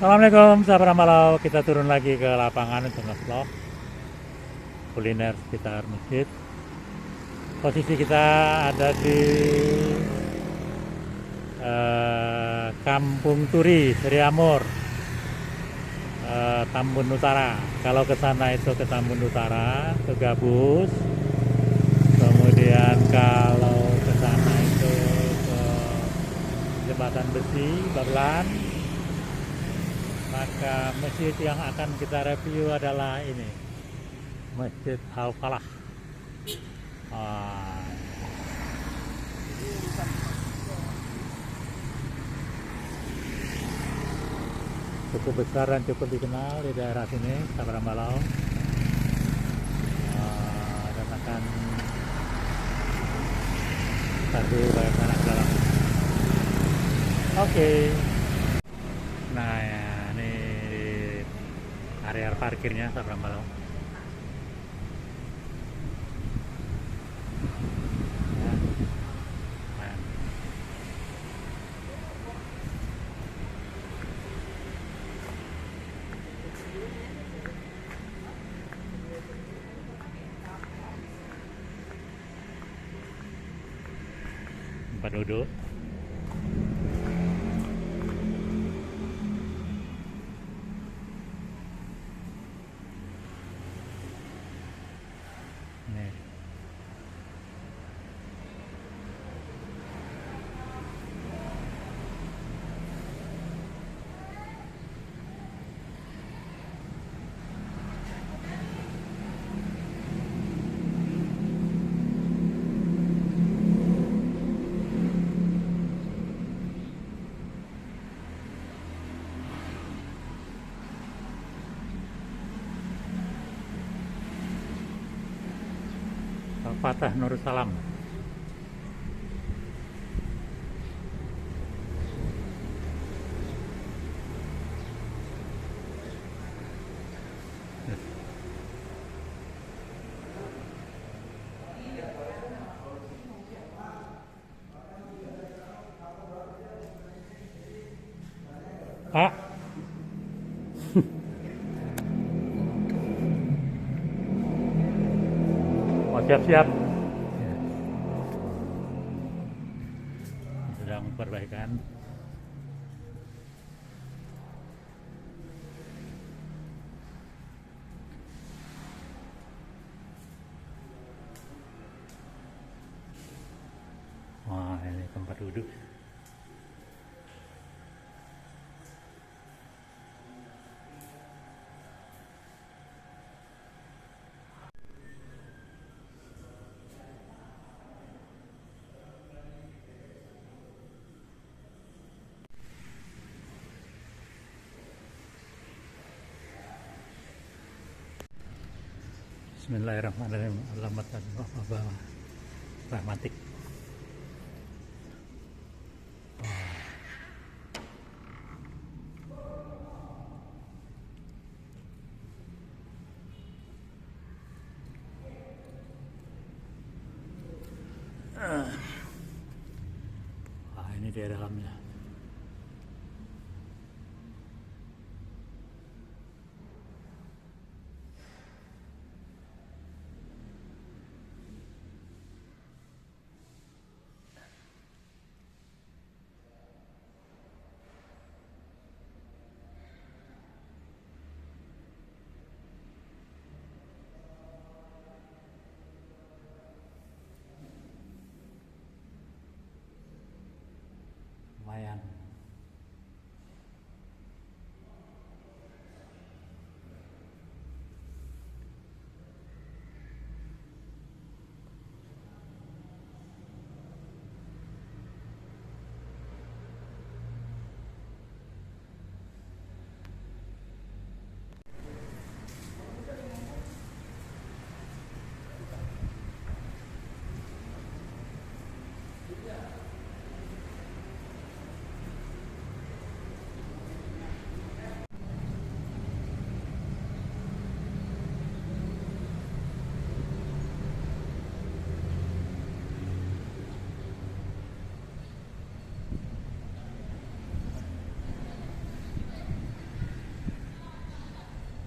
Assalamualaikum sahabat Malau, kita turun lagi ke lapangan untuk nge-vlog kuliner sekitar masjid. Posisi kita ada di Kampung Turi, Sri Amur, Tambun Utara. Kalau ke sana itu ke Tambun Utara, ke Gabus. Kemudian kalau ke sana itu ke Jembatan Besi, Babelan. Maka masjid yang akan kita review adalah ini, Masjid Al-Falah. Ah, cukup besar dan cukup dikenal di daerah sini, Sabra Malau. Dan akan tadi bagaimana ke dalam. Oke. Nah ya, ini di area parkirnya Sabra Malau. Ya. Nah. Tempat duduk. Nih. Al-Fatah Nursalam. Pak, mau siap-siap. Sedang perbaikan. Wah, ini tempat duduk. Bismillahirrahmanirrahim. Alamat rahmatik. Wah, ini dia dalamnya.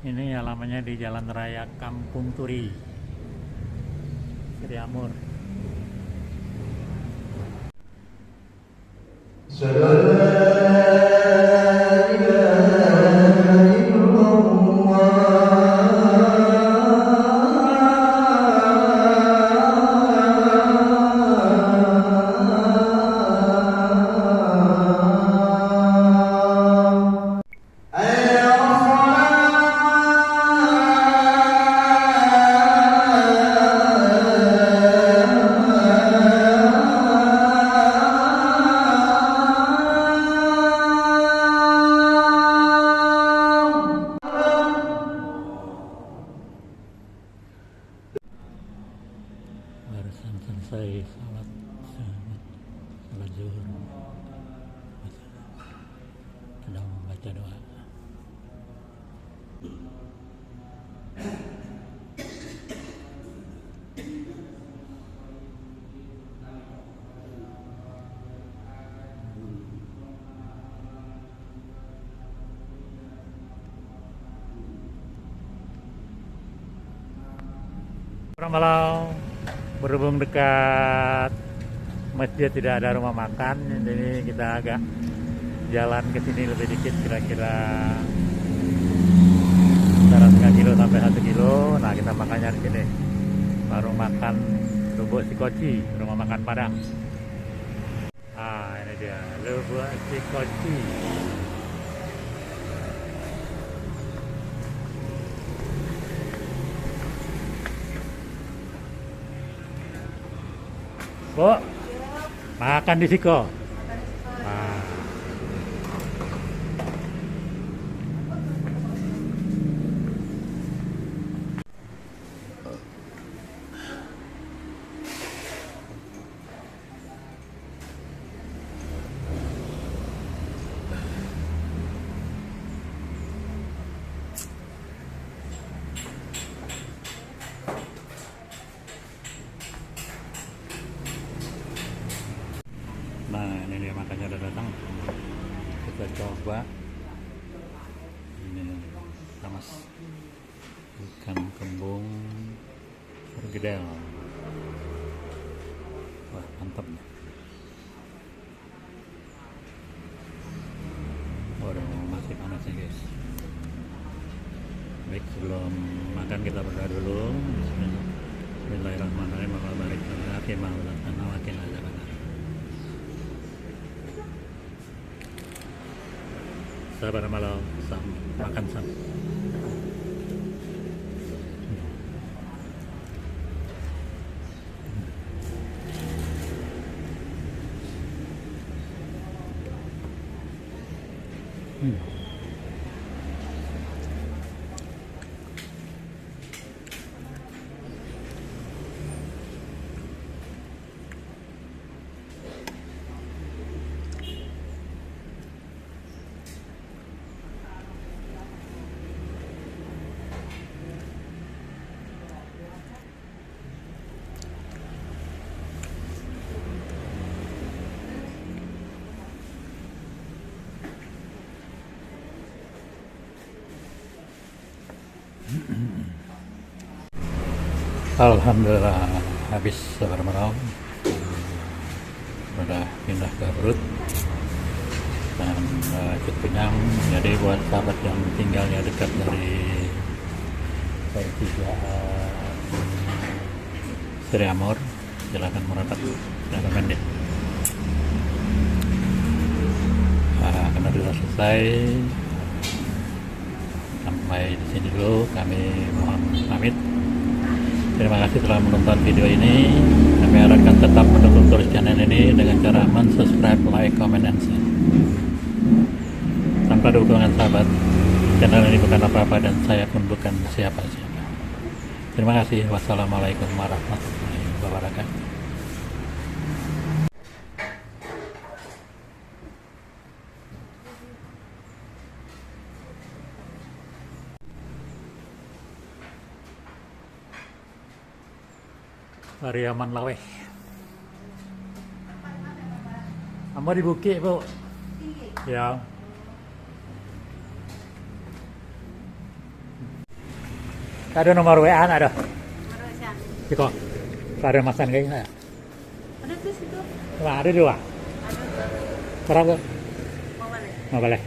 Ini alamannya di Jalan Raya Kampung Turi, Sriamur. Barusan selesai salat zuhur, sedang membaca doa. Malam, berhubung dekat masjid tidak ada rumah makan, jadi kita agak jalan ke sini lebih dikit, kira-kira antara setengah kilo sampai 1 kilo. Nah, kita makannya di sini, warung makan Lubuk Sikoci, rumah makan Padang. Ah, ini dia Lubuk Sikoci. Bu, makan di Siko. Nah. Nah, ini dia makannya udah datang. Kita coba. Ini tamas ikan kembung bergedel. Wah, mantap nih. Waduh, masih panas nih guys. Baik, sebelum makan kita berdoa dulu. Bismillahirrahmanirrahim. Sabar malam, makan sam. Alhamdulillah habis sabar malam, udah pindah ke perut dan ikut kenyang. Jadi buat sahabat yang tinggalnya dekat dari Sriamur, silakan merapat dan pendek. Karena sudah selesai, sampai di sini dulu. Kami mohon pamit. Terima kasih telah menonton video ini. Kami harapkan tetap mendukung terus channel ini dengan cara subscribe, like, comment, and share. Tanpa dukungan sahabat, channel ini bukan apa-apa dan saya pun bukan siapa-siapa. Terima kasih. Wassalamualaikum warahmatullahi wabarakatuh. Pariaman Laweh. Kamu di Bukit, Bu? Ya. Ada nomor WA ada. Nomor siapa? Ciko. Ada masan kayak gini. Ada tuh situ. Wah, ada dua. Ada. Berapa? Mau balik? Nggak boleh.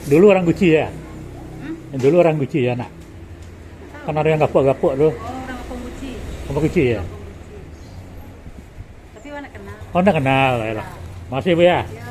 Dulu orang Guci ya. Dulu orang Guci ya nak. Kan ada yang gapuk-gapuk tuh. Oh, orang Pengguci. Apa Guci ya? Tapi mana kenal? Oh, udah kenal ya. Masih Bu ya. Ya.